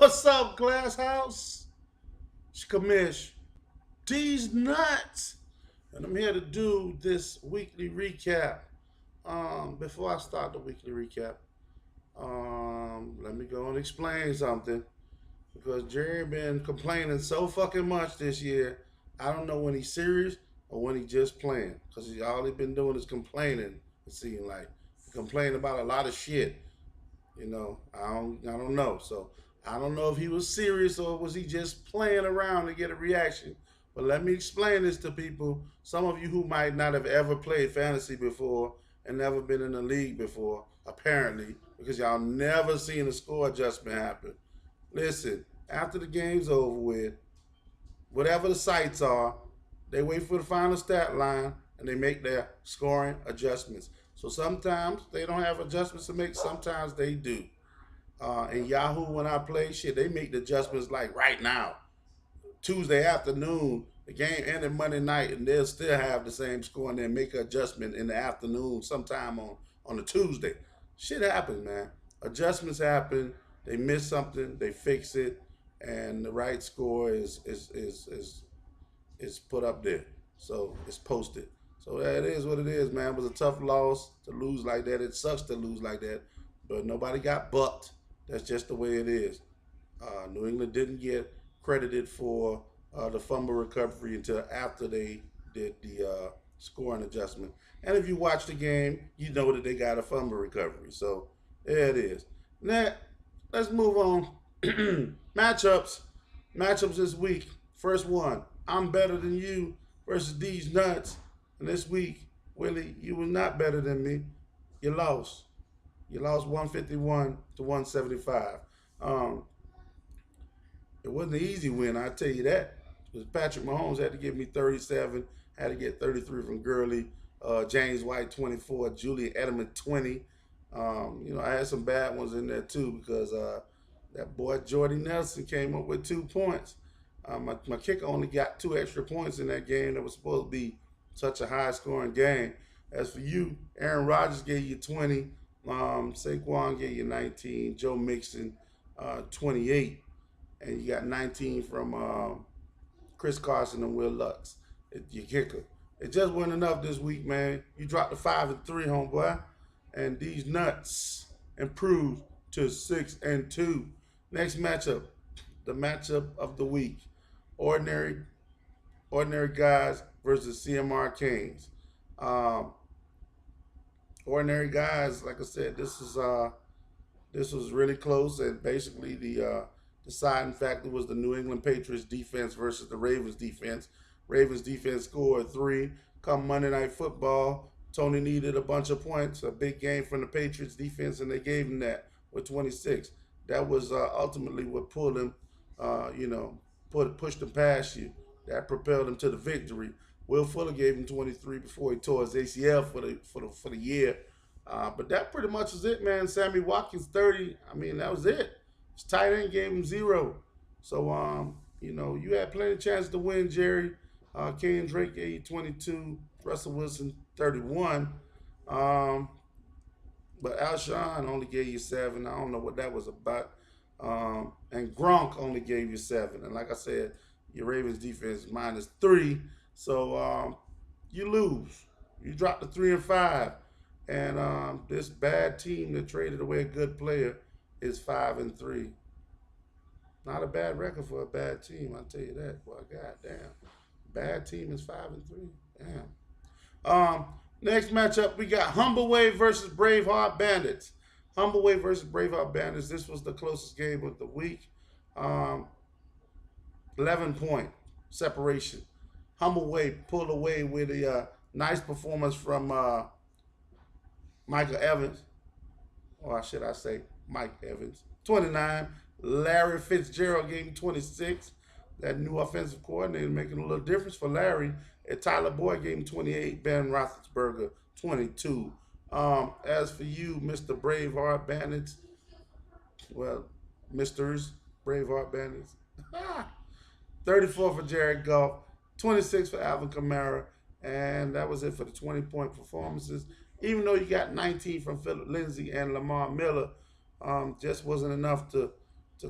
What's up, Glass House? It's Kamish. These nuts. And I'm here to do this weekly recap. Before I start the weekly recap, let me go and explain something. Because Jerry been complaining so fucking much this year. I don't know when he's serious or when he just playing. Because all he been doing is complaining, it seems like. He complained about a lot of shit. I don't know. So I don't know if he was serious or was he just playing around to get a reaction. But let me explain this to people. Some of you who might not have ever played fantasy before and never been in a league before, apparently, because y'all never seen a score adjustment happen. Listen, after the game's over with, whatever the sites are, they wait for the final stat line and they make their scoring adjustments. So sometimes they don't have adjustments to make, sometimes they do. And Yahoo, when I play shit, they make the adjustments like right now. Tuesday afternoon, the game ended Monday night, and they'll still have the same score and then make an adjustment in the afternoon sometime on a Tuesday. Shit happens, man. Adjustments happen. They miss something, they fix it, and the right score is put up there. So it's posted. So that is what it is, man. It was a tough loss to lose like that. It sucks to lose like that, but nobody got bucked. That's just the way it is. New England didn't get credited for the fumble recovery until after they did the scoring adjustment. And if you watch the game, you know that they got a fumble recovery. So there it is. Now, let's move on. Matchups. Matchups this week. First one. I'm better than you versus these nuts. And this week, Willie, you were not better than me. You lost. You lost 151 to 175. Um, it wasn't an easy win, I tell you that. Because Patrick Mahomes had to give me 37, had to get 33 from Gurley, James White 24, Julian Edelman 20. I had some bad ones in there too because that boy Jordy Nelson came up with 2 points. My kicker only got 2 extra points in that game that was supposed to be such a high scoring game. As for you, Aaron Rodgers gave you 20, Saquon gave you 19, Joe Mixon 28, and you got 19 from Chris Carson and Will Lutz, your kicker. It just wasn't enough this week, man. You dropped to 5-3, homeboy, and these nuts improved to 6-2. Next matchup, the matchup of the week: ordinary ordinary guys versus CMR Kings. Um, ordinary guys, like I said, this was really close, and basically the deciding factor was the New England Patriots defense versus the Ravens defense. Ravens defense scored three. Come Monday Night Football, Tony needed a bunch of points, a big game from the Patriots defense, and they gave him that with 26. That was ultimately what pulled him, pushed him past you. That propelled him to the victory. Will Fuller gave him 23 before he tore his ACL for the year. But that pretty much is it, man. Sammy Watkins 30. I mean, that was it. His tight end gave him 0. So you had plenty of chances to win, Jerry. Kenyon Drake gave you 22. Russell Wilson 31. But Alshon only gave you 7. I don't know what that was about. And Gronk only gave you 7. And like I said, your Ravens defense -3. So you lose. You drop to 3-5. And this bad team that traded away a good player is 5-3. Not a bad record for a bad team, I'll tell you that. Boy, goddamn. Bad team is 5-3. Damn. Next matchup, we got Humbleway versus Braveheart Bandits. Humbleway versus Braveheart Bandits. This was the closest game of the week. 11-point separation. Humbleway pulled away with a nice performance from Michael Evans. Or should I say Mike Evans. 29. Larry Fitzgerald gave him 26. That new offensive coordinator making a little difference for Larry. And Tyler Boyd gave him 28. Ben Roethlisberger 22. As for you, Mr. Braveheart Bandits, well, Misters Braveheart Bandits, 34 for Jared Goff, 26 for Alvin Kamara, and that was it for the 20-point performances. Even though you got 19 from Philip Lindsay and Lamar Miller, just wasn't enough to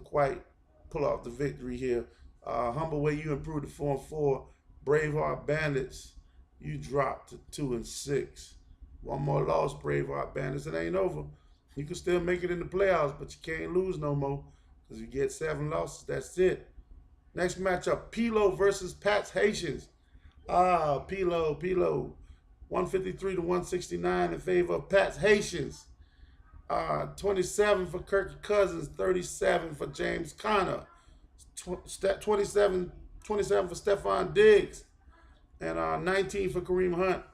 quite pull off the victory here. Humble Way, you improved to 4-4. Braveheart Bandits, you dropped to 2-6. One more loss, Braveheart Bandits. It ain't over. You can still make it in the playoffs, but you can't lose no more. Because you get 7 losses, that's it. Next matchup, Pilo versus Pat's Haitians. Pilo. 153 to 169 in favor of Pat's Haitians. 27 for Kirky Cousins, 37 for James Conner, 27 for Stephon Diggs, and 19 for Kareem Hunt.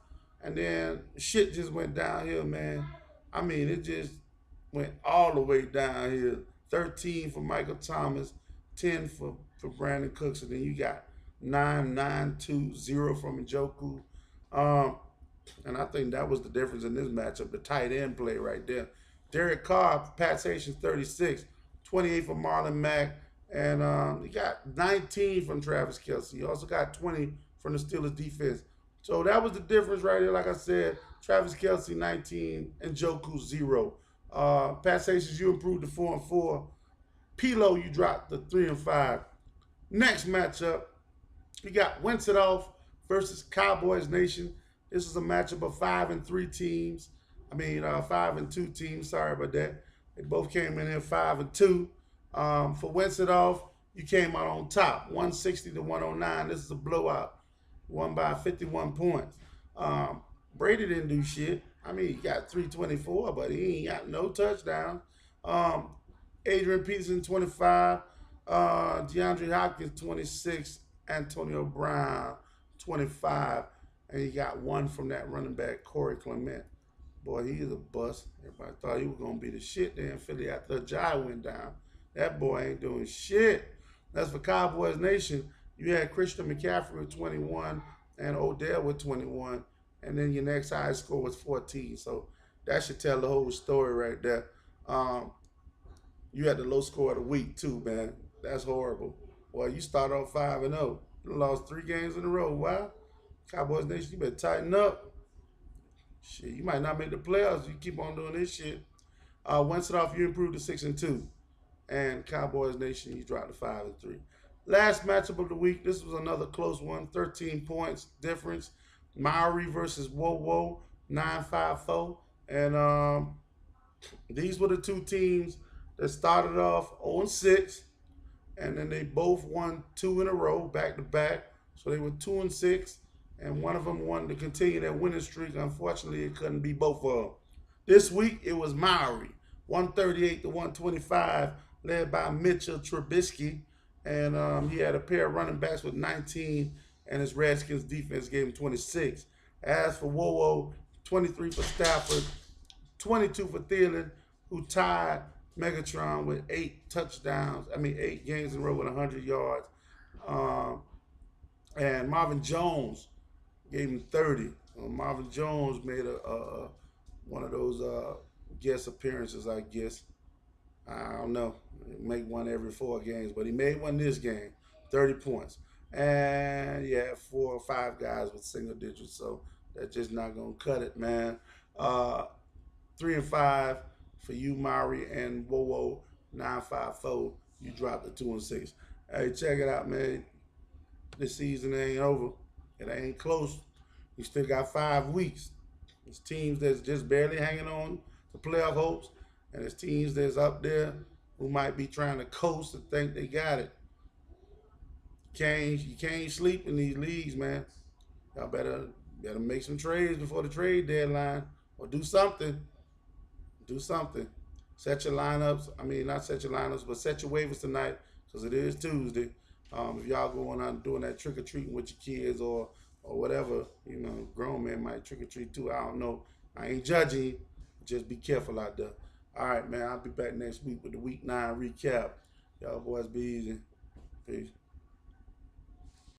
And then shit just went downhill, man. I mean, it just went all the way downhill. 13 for Michael Thomas, 10 for Brandon Cooks, and then you got 9-9-2-0 from Njoku. And I think that was the difference in this matchup, the tight end play right there. Derek Carr, Pat Haitians, 36, 28 for Marlon Mack, and he got 19 from Travis Kelce. He also got 20 from the Steelers defense. So that was the difference right here. Like I said, Travis Kelce, 19, and Njoku, 0. Pat Haitians, you improved to 4-4. Pilo, you dropped to 3-5. Next matchup, we got Winston versus Cowboys Nation. This is a matchup of 5-3 teams. 5-2 teams. Sorry about that. They both came in here 5-2. For Winston, you came out on top, 160 to 109. This is a blowout, won by 51 points. Brady didn't do shit. He got 324, but he ain't got no touchdown. Adrian Peterson, 25. DeAndre Hopkins, 26. Antonio Brown, 25. And he got 1 from that running back, Corey Clement. Boy, he is a bust. Everybody thought he was going to be the shit there in Philly after Jai went down. That boy ain't doing shit. That's for Cowboys Nation. You had Christian McCaffrey with 21 and Odell with 21. And then your next highest score was 14. So that should tell the whole story right there. You had the low score of the week too, man. That's horrible. Well, you start off 5-0. You lost 3 games in a row. Why? Cowboys Nation, you better tighten up. Shit, you might not make the playoffs if you keep on doing this shit. Winston, you improved to 6-2. And Cowboys Nation, you dropped to 5-3. Last matchup of the week, this was another close one, 13 points difference. Maori versus Wowo, 9-5-4. And these were the two teams that started off 0-6. And then they both won 2 in a row, back-to-back. So they were 2-6. And one of them wanted to continue that winning streak. Unfortunately, it couldn't be both of them. This week, it was Maori, 138 to 125, led by Mitchell Trubisky. And he had a pair of running backs with 19, and his Redskins defense gave him 26. As for Wowo, 23 for Stafford, 22 for Thielen, who tied Megatron with 8 touchdowns. 8 games in a row with 100 yards. And Marvin Jones gave him 30. Marvin Jones made one of those guest appearances, I guess. I don't know. Make one every 4 games, but he made one this game, 30 points. And yeah, 4 or 5 guys with single digits, so that's just not gonna cut it, man. 3-5 for you, Maori, and Wowo, 9-5-4. You dropped to 2-6. Hey, check it out, man. This season ain't over. It ain't close. We still got 5 weeks. There's teams that's just barely hanging on to playoff hopes, and there's teams that's up there who might be trying to coast and think they got it. You can't sleep in these leagues, man. Y'all better make some trades before the trade deadline, or do something. Do something. Set your lineups. Not set your lineups, but set your waivers tonight, because it is Tuesday. If y'all going out and doing that trick or treating with your kids or whatever, grown men might trick or treat too. I don't know. I ain't judging you. Just be careful out there. All right, man. I'll be back next week with the Week 9 recap. Y'all boys be easy. Peace.